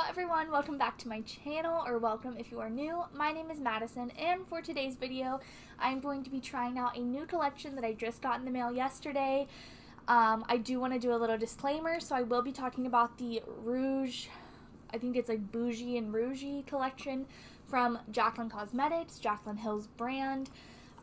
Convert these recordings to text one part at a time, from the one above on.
Hello everyone, welcome back to my channel, or welcome if you are new. My name is Madison, and for today's video, I'm going to be trying out a new collection that I just got in the mail yesterday. I do want to do a little disclaimer, so I will be talking about the Rouge, I think it's like Bougie and Rouge collection from Jaclyn Cosmetics, Jaclyn Hills brand.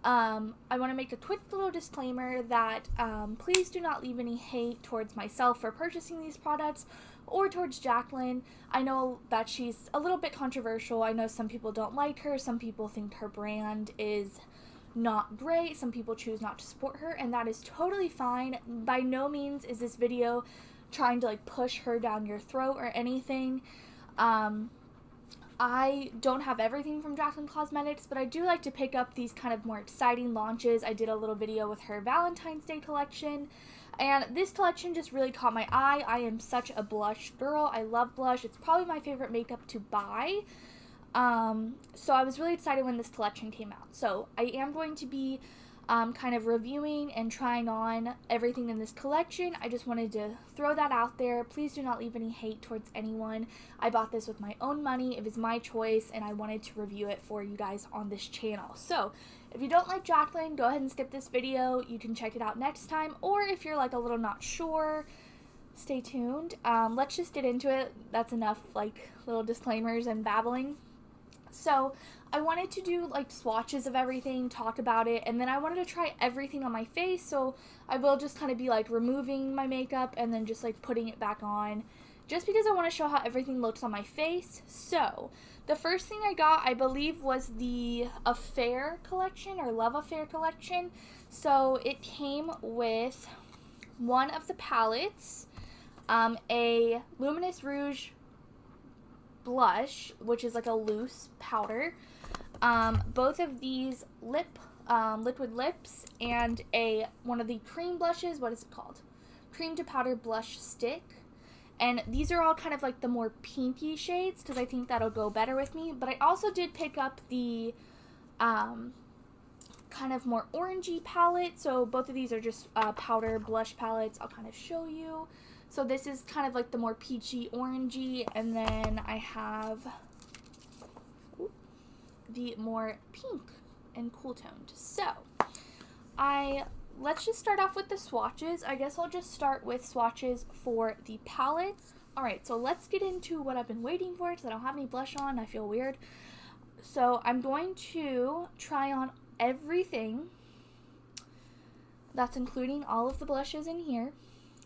I want to make a quick little disclaimer that please do not leave any hate towards myself for purchasing these products or towards Jaclyn. I know that she's a little bit controversial. I know some people don't like her. Some people think her brand is not great. Some people choose not to support her, and that is totally fine. By no means is this video trying to like push her down your throat or anything. I don't have everything from Jaclyn Cosmetics, but I do like to pick up these kind of more exciting launches. I did a little video with her Valentine's Day collection, and this collection just really caught my eye. I am such a blush girl. I love blush. It's probably my favorite makeup to buy. So I was really excited when this collection came out. So I am going to be kind of reviewing and trying on everything in this collection. I just wanted to throw that out there. Please do not leave any hate towards anyone. I bought this with my own money. It was my choice, and I wanted to review it for you guys on this channel. So if you don't like Jaclyn, go ahead and skip this video. You can check it out next time, or if you're like a little not sure, stay tuned. Let's just get into it. That's enough like little disclaimers and babbling. So I wanted to do like swatches of everything, talk about it, and then I wanted to try everything on my face, so I will just kind of be like removing my makeup and then just like putting it back on, just because I want to show how everything looks on my face. So the first thing I got, I believe, was the Affair collection, or Love Affair collection. So it came with one of the palettes, a Luminous Rouge blush, which is like a loose powder, both of these liquid lips, and one of the cream blushes. What is it called? Cream to powder blush stick. And these are all kind of like the more pinky shades, because I think that'll go better with me. But I also did pick up the kind of more orangey palette. So both of these are just powder blush palettes. I'll kind of show you. So this is kind of like the more peachy orangey, and then I have the more pink and cool toned. So let's just start off with the swatches. I guess I'll just start with swatches for the palettes. Alright, so let's get into what I've been waiting for, because I don't have any blush on. I feel weird. So I'm going to try on everything. That's including all of the blushes in here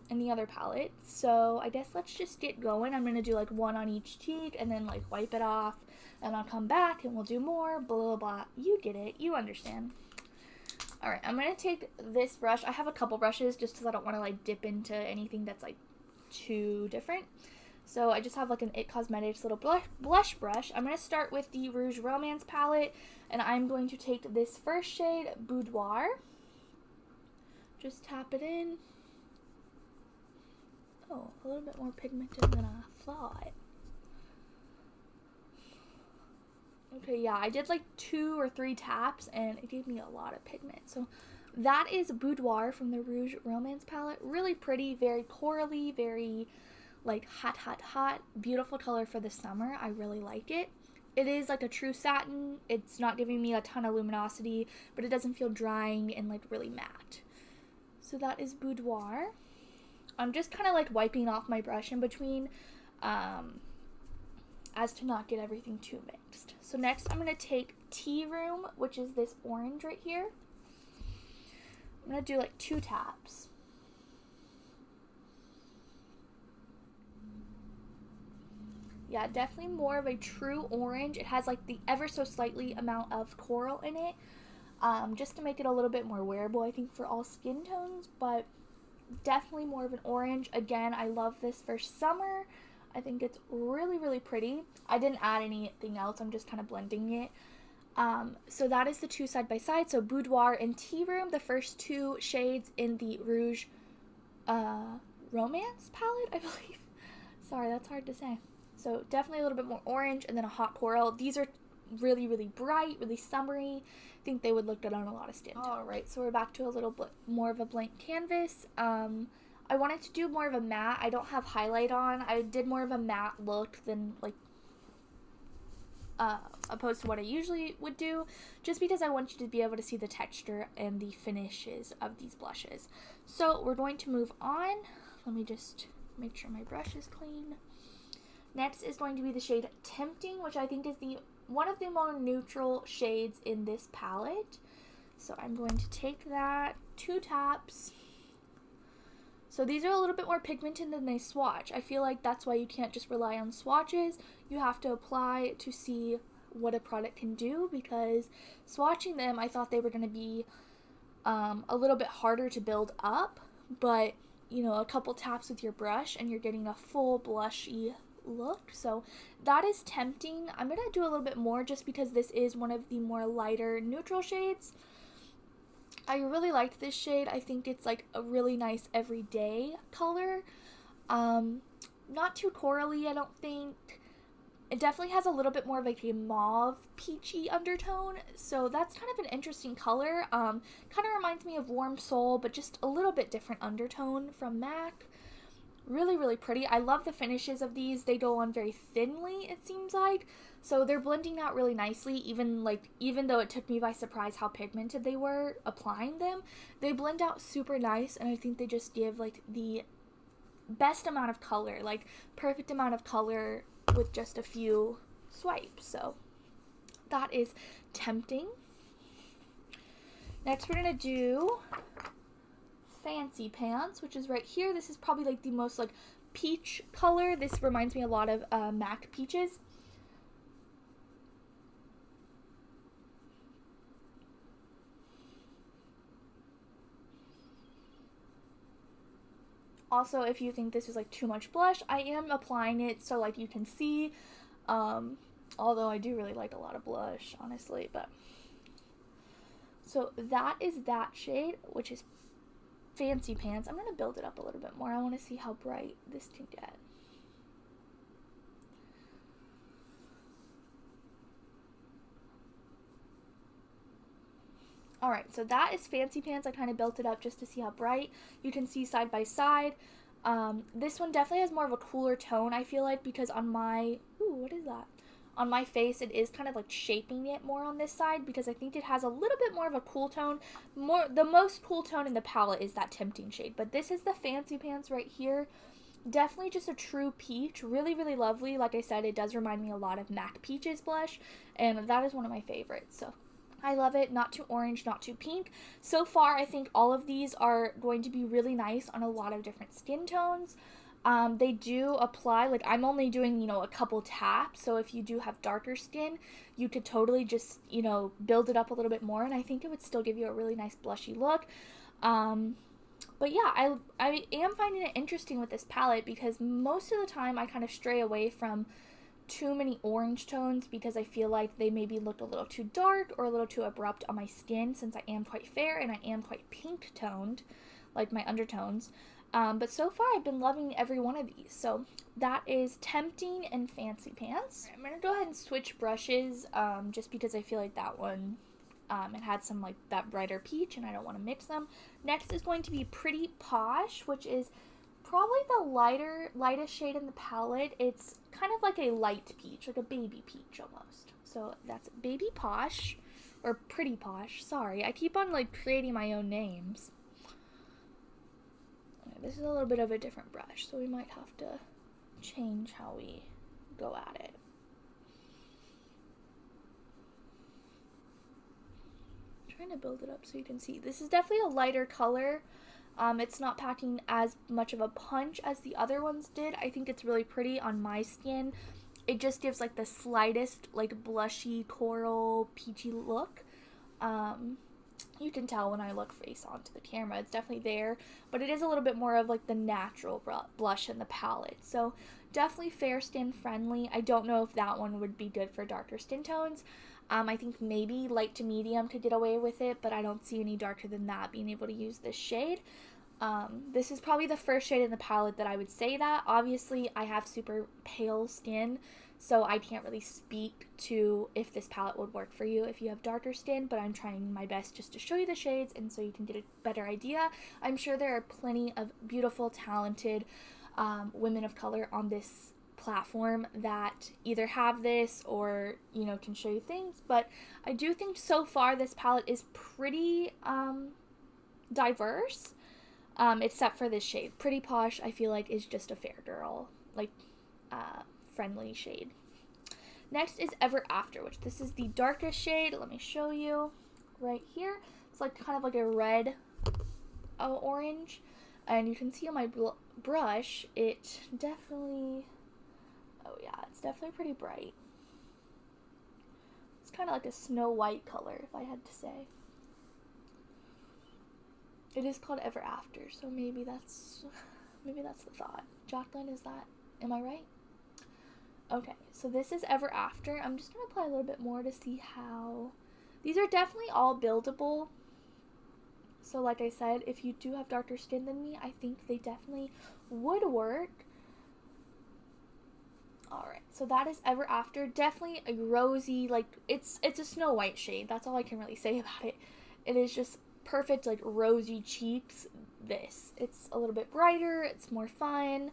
and the other palette. So I guess let's just get going. I'm going to do like one on each cheek and then like wipe it off, and I'll come back and we'll do more, blah blah blah. You get it, you understand. Alright, I'm going to take this brush. I have a couple brushes just because I don't want to like dip into anything that's like too different. So I just have like an It Cosmetics little blush brush. I'm going to start with the Rouge Romance palette, and I'm going to take this first shade, Boudoir. Just tap it in. Oh, a little bit more pigmented than I thought. Okay, yeah, I did like 2 or 3 taps, and it gave me a lot of pigment. So that is Boudoir from the Rouge Romance palette. Really pretty, very corally, very like hot, hot, hot. Beautiful color for the summer. I really like it. It is like a true satin. It's not giving me a ton of luminosity, but it doesn't feel drying and like really matte. So that is Boudoir. I'm just kind of like wiping off my brush in between, as to not get everything too mixed. So next I'm going to take Tea Room, which is this orange right here. I'm going to do like 2 taps. Yeah, definitely more of a true orange. It has like the ever so slightly amount of coral in it, just to make it a little bit more wearable, I think, for all skin tones, but definitely more of an orange. Again, I love this for summer. I think it's really, really pretty. I didn't add anything else. I'm just kind of blending it. So that is the 2 side by side. So Boudoir and Tea Room, the first 2 shades in the Rouge Romance palette, I believe. Sorry, that's hard to say. So definitely a little bit more orange, and then a hot coral. These are really, really bright, really summery. I think they would look good on a lot of skin tones. Alright, so we're back to a little bit more of a blank canvas. I wanted to do more of a matte. I don't have highlight on. I did more of a matte look than like opposed to what I usually would do, just because I want you to be able to see the texture and the finishes of these blushes. So we're going to move on. Let me just make sure my brush is clean. Next is going to be the shade Tempting, which I think is one of the more neutral shades in this palette. So I'm going to take that, 2 taps. So these are a little bit more pigmented than they swatch. I feel like that's why you can't just rely on swatches. You have to apply to see what a product can do, because swatching them, I thought they were going to be a little bit harder to build up, but you know, a couple taps with your brush and you're getting a full blushy look. So that is Tempting. I'm going to do a little bit more just because this is one of the more lighter neutral shades. I really liked this shade. I think it's like a really nice everyday color. Not too corally, I don't think. It definitely has a little bit more of like a mauve peachy undertone, so that's kind of an interesting color. Kind of reminds me of Warm Soul, but just a little bit different undertone from MAC. Really, really pretty. I love the finishes of these. They go on very thinly, it seems like. So they're blending out really nicely, even though it took me by surprise how pigmented they were applying them. They blend out super nice, and I think they just give like the best amount of color, like perfect amount of color with just a few swipes. So that is Tempting. Next we're gonna do Fancy Pants, which is right here. This is probably like the most like peach color. This reminds me a lot of MAC Peaches. Also, if you think this is like too much blush, I am applying it so like you can see, although I do really like a lot of blush, honestly. But so that is that shade, which is Fancy Pants. I'm going to build it up a little bit more. I want to see how bright this can get. Alright, so that is Fancy Pants. I kind of built it up just to see how bright. You can see side by side. This one definitely has more of a cooler tone, I feel like, because on my... Ooh, what is that? On my face, it is kind of like shaping it more on this side, because I think it has a little bit more of a cool tone. The most cool tone in the palette is that Tempting shade, but this is the Fancy Pants right here. Definitely just a true peach. Really, really lovely. Like I said, it does remind me a lot of MAC Peaches blush, and that is one of my favorites, so... I love it. Not too orange, not too pink. So far, I think all of these are going to be really nice on a lot of different skin tones. They do apply, like I'm only doing, you know, a couple taps. So if you do have darker skin, you could totally just, you know, build it up a little bit more. And I think it would still give you a really nice blushy look. But yeah, I am finding it interesting with this palette, because most of the time I kind of stray away from too many orange tones, because I feel like they maybe look a little too dark or a little too abrupt on my skin, since I am quite fair and I am quite pink toned, like my undertones. But so far I've been loving every one of these. So that is Tempting and Fancy Pants. I'm going to go ahead and switch brushes, just because I feel like that one, it had some like that brighter peach and I don't want to mix them. Next is going to be Pretty Posh, which is probably the lightest shade in the palette. It's kind of like a light peach, like a baby peach almost. So that's Baby Posh, or Pretty Posh. Sorry, I keep on like creating my own names. Okay, this is a little bit of a different brush, so we might have to change how we go at it. I'm trying to build it up so you can see. This is definitely a lighter color. It's not packing as much of a punch as the other ones did. I think it's really pretty on my skin. It just gives like the slightest like blushy coral peachy look. You can tell when I look face onto the camera, it's definitely there, but it is a little bit more of like the natural blush in the palette. So definitely fair skin friendly. I don't know if that one would be good for darker skin tones. I think maybe light to medium could get away with it, but I don't see any darker than that being able to use this shade. This is probably the first shade in the palette that I would say that. Obviously, I have super pale skin, so I can't really speak to if this palette would work for you if you have darker skin, but I'm trying my best just to show you the shades and so you can get a better idea. I'm sure there are plenty of beautiful, talented women of color on this platform that either have this or, you know, can show you things, but I do think so far this palette is pretty diverse. Except for this shade. Pretty Posh, I feel like, is just a fair girl, like, friendly shade. Next is Ever After, which this is the darkest shade. Let me show you right here. It's like kind of like a red orange. And you can see on my brush, it definitely, oh yeah, it's definitely pretty bright. It's kind of like a Snow White color, if I had to say. It is called Ever After, so maybe that's the thought. Jaclyn, is that, am I right? Okay, so this is Ever After. I'm just going to apply a little bit more to see how, these are definitely all buildable. So like I said, if you do have darker skin than me, I think they definitely would work. Alright, so that is Ever After. Definitely a rosy, like, it's a Snow White shade. That's all I can really say about it. It is just perfect, like, rosy cheeks. It's a little bit brighter, it's more fun.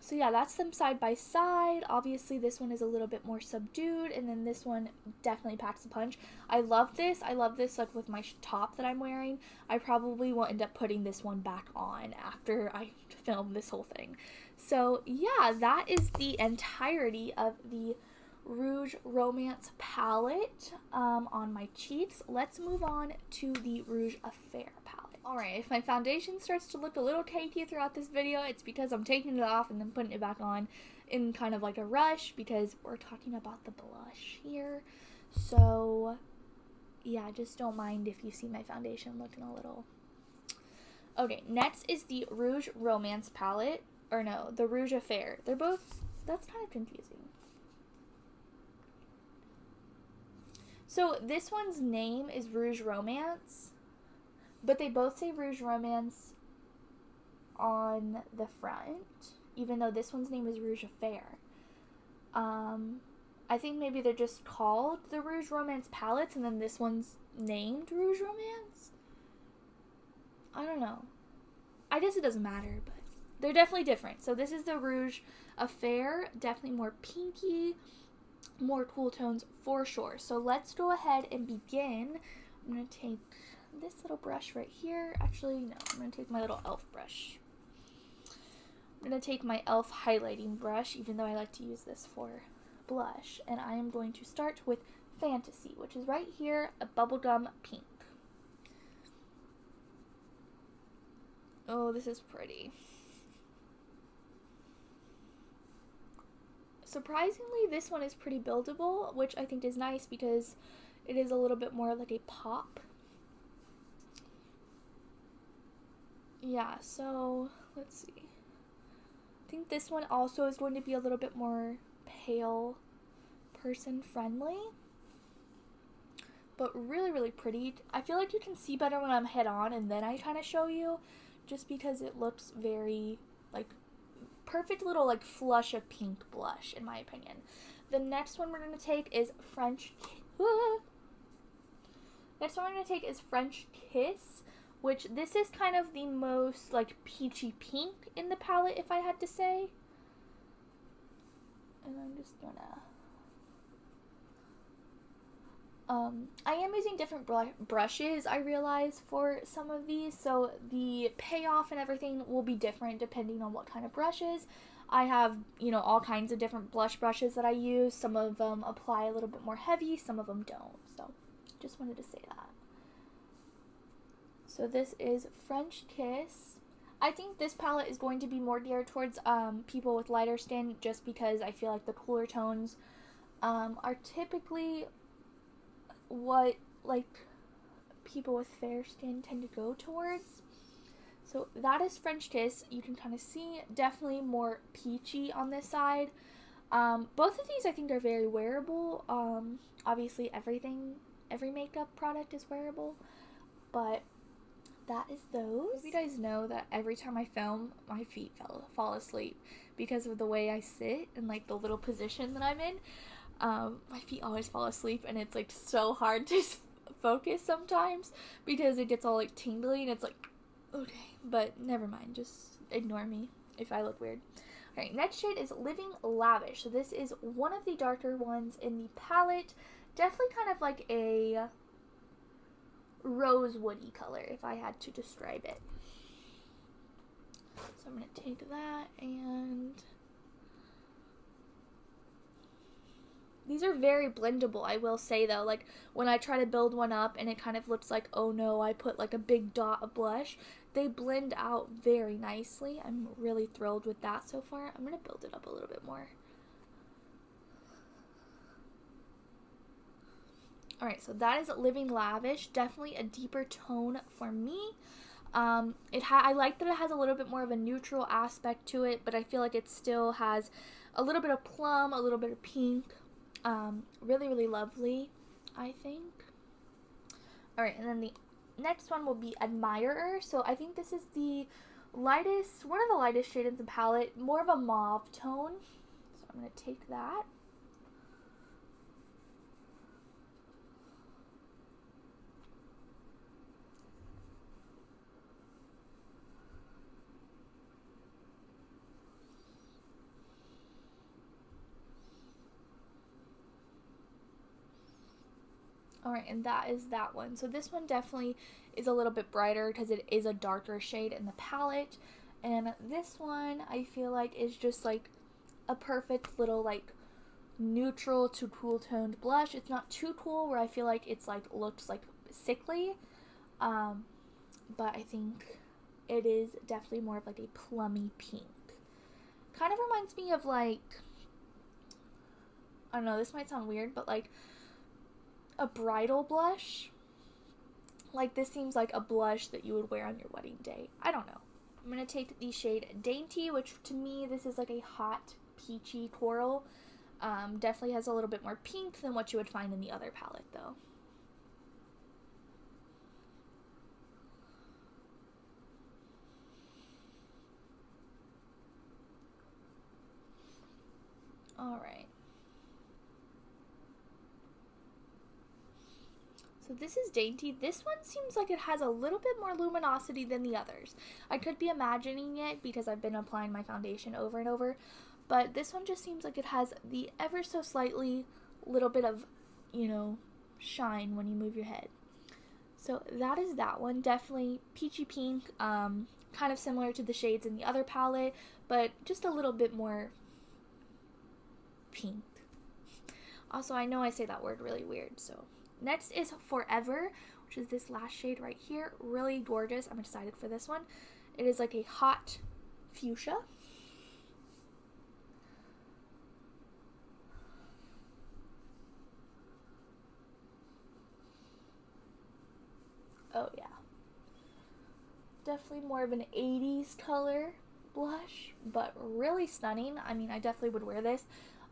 So yeah, that's them side by side. Obviously this one is a little bit more subdued, and then this one definitely packs a punch. I love this like with my top that I'm wearing. I probably will end up putting this one back on after I film this whole thing. So yeah, that is the entirety of the Rouge Romance palette on my cheeks. Let's move on to the Rouge Affair palette. Alright, if my foundation starts to look a little cakey throughout this video, it's because I'm taking it off and then putting it back on in kind of like a rush, because we're talking about the blush here. So yeah, just don't mind if you see my foundation looking a little. Okay, next is the Rouge Romance palette, or no, the Rouge Affair. They're both, that's kind of confusing. So this one's name is Rouge Romance, but they both say Rouge Romance on the front, even though this one's name is Rouge Affair. I think maybe they're just called the Rouge Romance palettes, and then this one's named Rouge Romance? I don't know. I guess it doesn't matter, but they're definitely different. So this is the Rouge Affair, definitely more pinky, more cool tones for sure. So let's go ahead and begin. I'm going to take this little brush right here. Actually, no, I'm going to take my little e.l.f. brush. I'm going to take my e.l.f. highlighting brush, even though I like to use this for blush. And I am going to start with Fantasy, which is right here, a bubblegum pink. Oh, this is pretty. Surprisingly, this one is pretty buildable, which I think is nice because it is a little bit more like a pop. Yeah, so let's see. I think this one also is going to be a little bit more pale person friendly, but really, really pretty. I feel like you can see better when I'm head on and then I kind of show you, just because it looks very, like, perfect little, like, flush of pink blush, in my opinion. The next one we're going to take is French Kiss, which this is kind of the most, like, peachy pink in the palette, if I had to say. And I'm just gonna... I am using different brushes, I realize, for some of these, so the payoff and everything will be different depending on what kind of brushes. I have, you know, all kinds of different blush brushes that I use. Some of them apply a little bit more heavy, some of them don't, so just wanted to say that. So this is French Kiss. I think this palette is going to be more geared towards people with lighter skin, just because I feel like the cooler tones are typically what, like, people with fair skin tend to go towards. So that is French Kiss. You can kind of see definitely more peachy on this side. Both of these I think are very wearable. Obviously every makeup product is wearable, but that is those. You guys know that every time I film, my feet fall asleep because of the way I sit and like the little position that I'm in. My feet always fall asleep, and it's like so hard to focus sometimes because it gets all like tingly, and it's like, okay, but never mind, just ignore me if I look weird. Alright, next shade is Living Lavish. So this is one of the darker ones in the palette. Definitely kind of like a rosewoody color if I had to describe it. So I'm going to take that, and these are very blendable, I will say though. Like when I try to build one up and it kind of looks like, oh no, I put like a big dot of blush, they blend out very nicely. I'm really thrilled with that so far. I'm going to build it up a little bit more. Alright, so that is Living Lavish. Definitely a deeper tone for me. I like that it has a little bit more of a neutral aspect to it, but I feel like it still has a little bit of plum, a little bit of pink. Really, really lovely, I think. Alright, and then the next one will be Admirer. So I think this is the lightest, one of the lightest shades in the palette, more of a mauve tone. So I'm going to take that. Alright, and that is that one. So this one definitely is a little bit brighter because it is a darker shade in the palette. And this one I feel like is just like a perfect little like neutral to cool toned blush. It's not too cool where I feel like it's like looks like sickly. But I think it is definitely more of like a plummy pink. Kind of reminds me of like, I don't know, this might sound weird, but like a bridal blush. Like this seems like a blush that you would wear on your wedding day. I don't know. I'm going to take the shade Dainty, which to me this is like a hot peachy coral. Definitely has a little bit more pink than what you would find in the other palette though. Alright. So this is Dainty. This one seems like it has a little bit more luminosity than the others. I could be imagining it because I've been applying my foundation over and over, but this one just seems like it has the ever so slightly little bit of, you know, shine when you move your head. So that is that one. Definitely peachy pink, kind of similar to the shades in the other palette, but just a little bit more pink. Also, I know I say that word really weird, so. Next is Forever, which is this last shade right here. Really gorgeous. I'm excited for this one. It is like a hot fuchsia. Oh yeah. Definitely more of an 80s color blush, but really stunning. I mean, I definitely would wear this.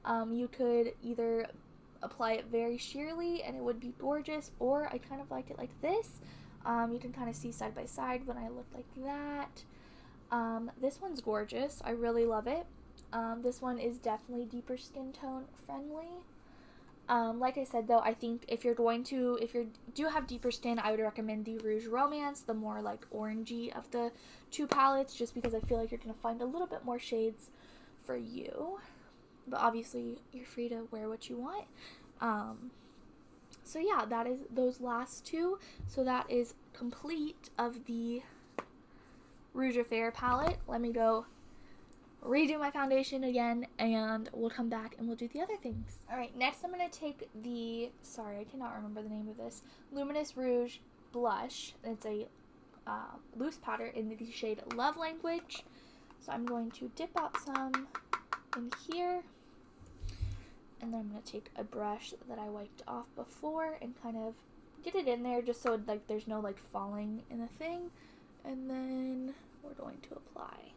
You could either apply it very sheerly and it would be gorgeous, or I kind of like it like this. You can kind of see side by side when I look like that. This one's gorgeous. I really love it. This one is definitely deeper skin tone friendly. Like I said though, I think if you do have deeper skin, I would recommend the Rouge Romance, the more like orangey of the two palettes, just because I feel like you're going to find a little bit more shades for you. But obviously, you're free to wear what you want. So yeah, that is those last two. So that is complete of the Rouge Affair palette. Let me go redo my foundation again, and we'll come back and we'll do the other things. Alright, next I'm going to take the, sorry, I cannot remember the name of this, Luminous Rouge Blush. It's a loose powder in the shade Love Language. So I'm going to dip out some in here, and then I'm going to take a brush that I wiped off before and kind of get it in there just so like there's no like falling in the thing, and then we're going to apply.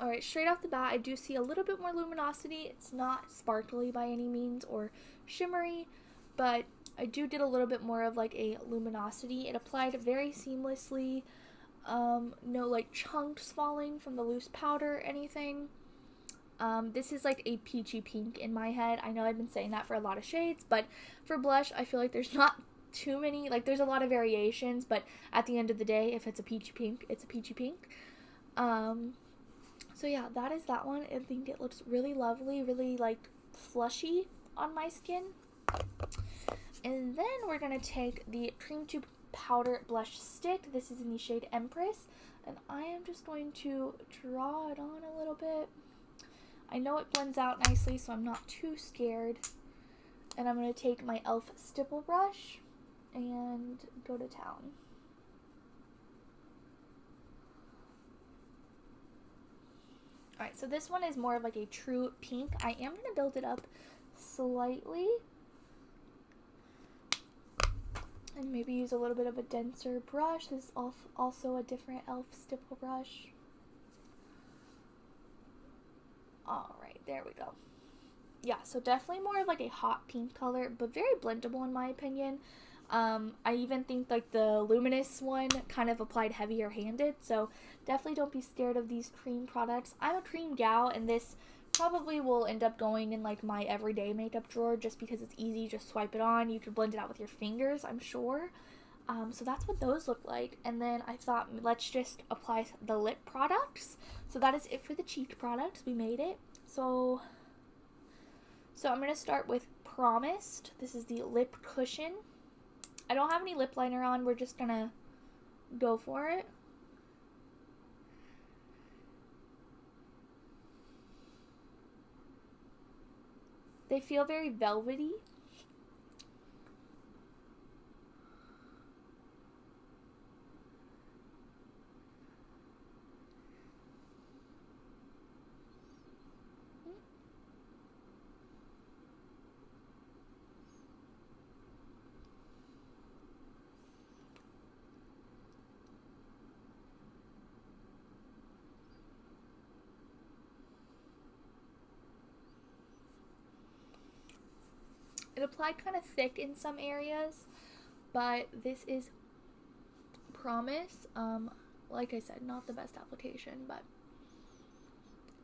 Alright, straight off the bat I do see a little bit more luminosity. It's not sparkly by any means or shimmery, but I did a little bit more of like a luminosity. It applied very seamlessly. No like chunks falling from the loose powder or anything. This is like a peachy pink in my head. I know I've been saying that for a lot of shades, but for blush, I feel like there's not too many, like there's a lot of variations, but at the end of the day, if it's a peachy pink, it's a peachy pink. So yeah, that is that one. I think it looks really lovely, really like flushy on my skin. And then we're going to take the Cream Tube Powder Blush Stick. This is in the shade Empress. And I am just going to draw it on a little bit. I know it blends out nicely, so I'm not too scared. And I'm going to take my e.l.f. stipple brush and go to town. Alright, so this one is more of like a true pink. I am going to build it up slightly. And maybe use a little bit of a denser brush. This is also a different e.l.f. stipple brush. Alright, there we go. Yeah, so definitely more of like a hot pink color, but very blendable in my opinion. I even think like the Luminous one kind of applied heavier handed, so definitely don't be scared of these cream products. I'm a cream gal, and this probably will end up going in like my everyday makeup drawer just because it's easy. Just swipe it on. You could blend it out with your fingers, I'm sure. So that's what those look like. And then I thought, let's just apply the lip products. So that is it for the cheek products. We made it. So I'm going to start with Promised. This is the lip cushion. I don't have any lip liner on. We're just going to go for it. They feel very velvety. It applied kind of thick in some areas, but this is Promise. Like I said, not the best application, but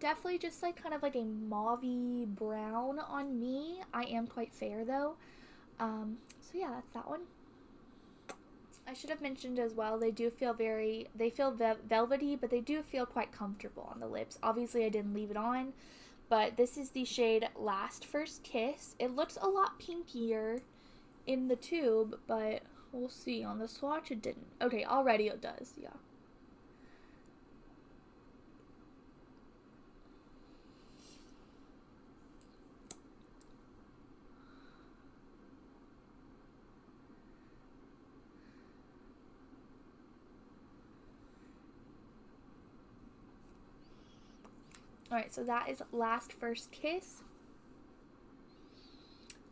definitely just like kind of like a mauvey brown on me. I am quite fair though. So yeah, that's that one. I should have mentioned as well, they feel velvety, but they do feel quite comfortable on the lips. Obviously I didn't leave it on. But this is the shade Last First Kiss. It looks a lot pinkier in the tube, but we'll see. On the swatch, it didn't. Okay, already it does, yeah. Alright, so that is Last First Kiss.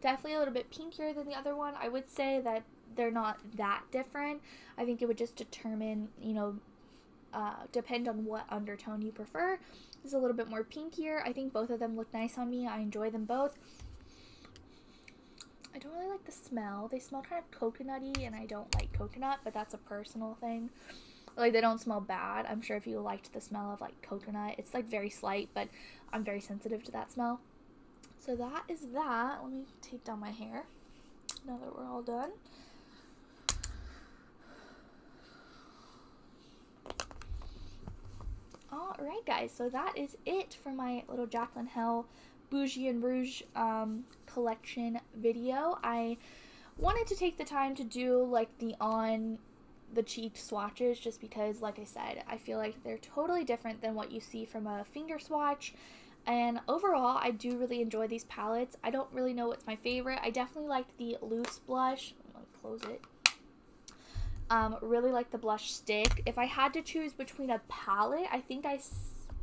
Definitely a little bit pinkier than the other one. I would say that they're not that different. I think it would just determine, depend on what undertone you prefer. This is a little bit more pinkier. I think both of them look nice on me. I enjoy them both. I don't really like the smell. They smell kind of coconutty, and I don't like coconut, but that's a personal thing. Like, they don't smell bad. I'm sure if you liked the smell of, like, coconut, it's, like, very slight, but I'm very sensitive to that smell. So that is that. Let me take down my hair now that we're all done. Alright, guys. So that is it for my little Jaclyn Hill Bougie Rouge collection video. I wanted to take the time to do, like, the cheek swatches just because, like I said, I feel like they're totally different than what you see from a finger swatch. And overall, I do really enjoy these palettes. I don't really know what's my favorite. I definitely liked the loose blush. Let me close it. Really like the blush stick. If I had to choose between a palette, I think I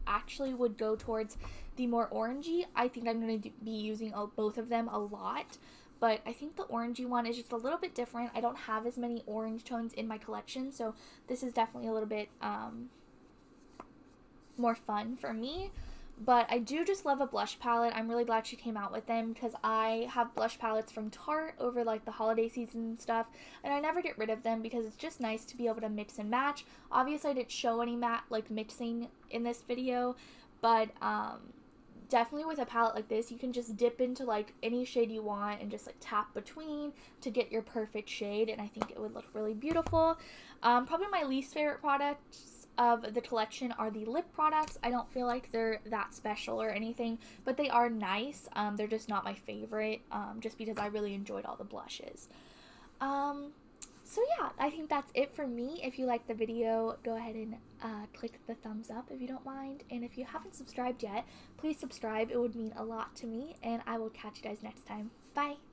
actually would go towards the more orangey. I think I'm going to be using both of them a lot. But I think the orangey one is just a little bit different. I don't have as many orange tones in my collection, so this is definitely a little bit more fun for me. But I do just love a blush palette. I'm really glad she came out with them because I have blush palettes from Tarte over like the holiday season and stuff, and I never get rid of them because it's just nice to be able to mix and match. Obviously I didn't show any matte like mixing in this video, but definitely with a palette like this you can just dip into like any shade you want and just like tap between to get your perfect shade, and I think it would look really beautiful. Probably my least favorite products of the collection are the lip products. I don't feel like they're that special or anything, but they are nice. They're just not my favorite, just because I really enjoyed all the blushes. So yeah, I think that's it for me. If you liked the video, go ahead and click the thumbs up if you don't mind. And if you haven't subscribed yet, please subscribe. It would mean a lot to me, and I will catch you guys next time. Bye!